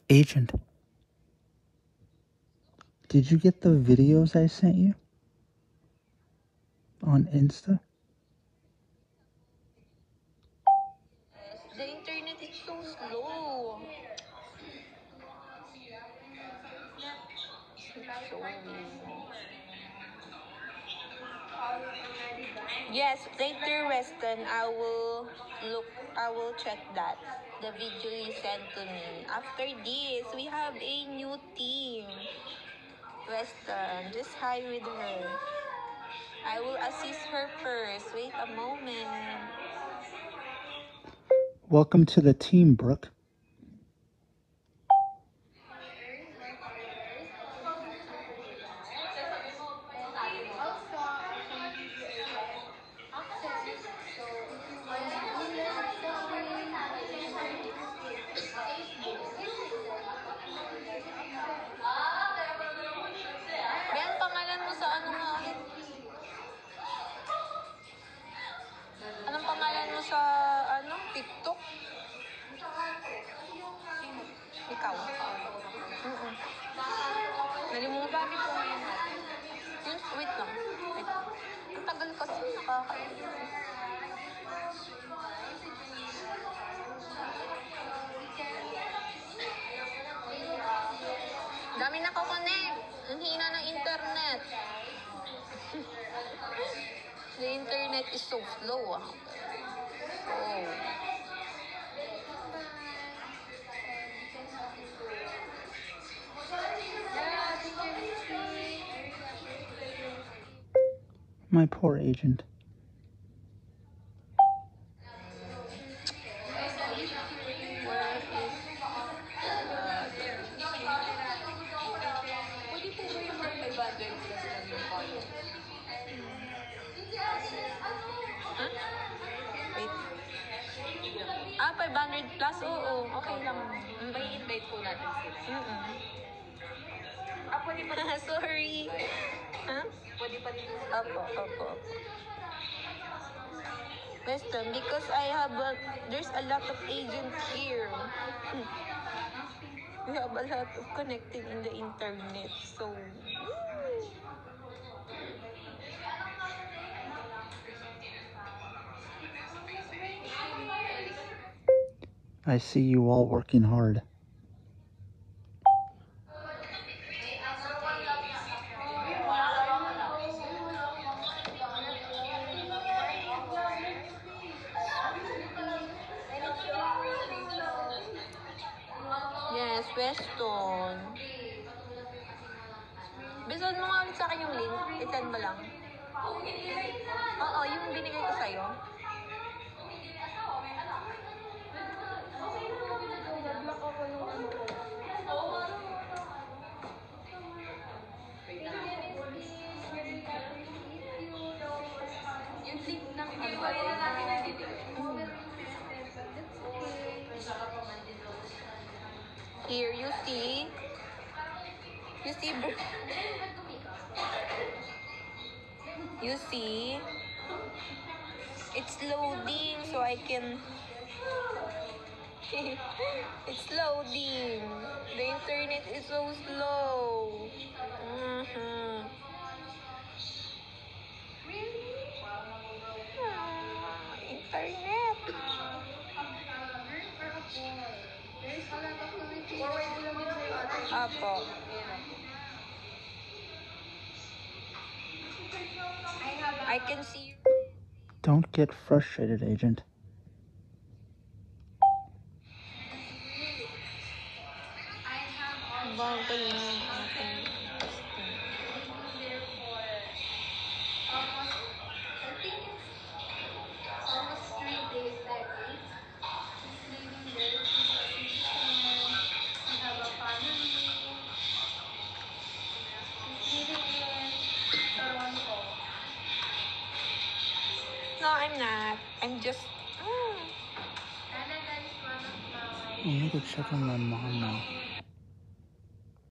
Agent, did you get the videos I sent you on Insta? The internet is so slow. Yes, later Weston, I will check that. The video you sent to me. After this, we have a new team. Weston, just hi with her. I will assist her first. Wait a moment. Welcome to the team, Brooke. Yan, pangalan mo sa ano nga ulit? Anong pangalan mo sa TikTok? Ikaw? Nalimutan ko yun. Wait lang. Wait. Ang tagal kasi dami nakakonect. Ang hina ng internet. The internet is so slow. Oh. My poor agent. Wait. 500 plus? Oo, okay lang. May invite po natin sila. Pwede pa rin. Sorry. Pwede pa rin sila. Opo. Weston, because there's a lot of agents here. We have a lot of connecting in the internet, so... I see you all working hard. Yes, Weston. Bisan mo nga ulit sa akin yung link. I-send mo lang. Oo, yung binigay ko sa'yo. Yung link ng ano natin, Here, you see, you see, it's loading, so I can, it's loading, the internet is so slow, internet. Apo. I can see you. Don't get frustrated, agent. No, I'm not. I'm just... I need to check on my mom now.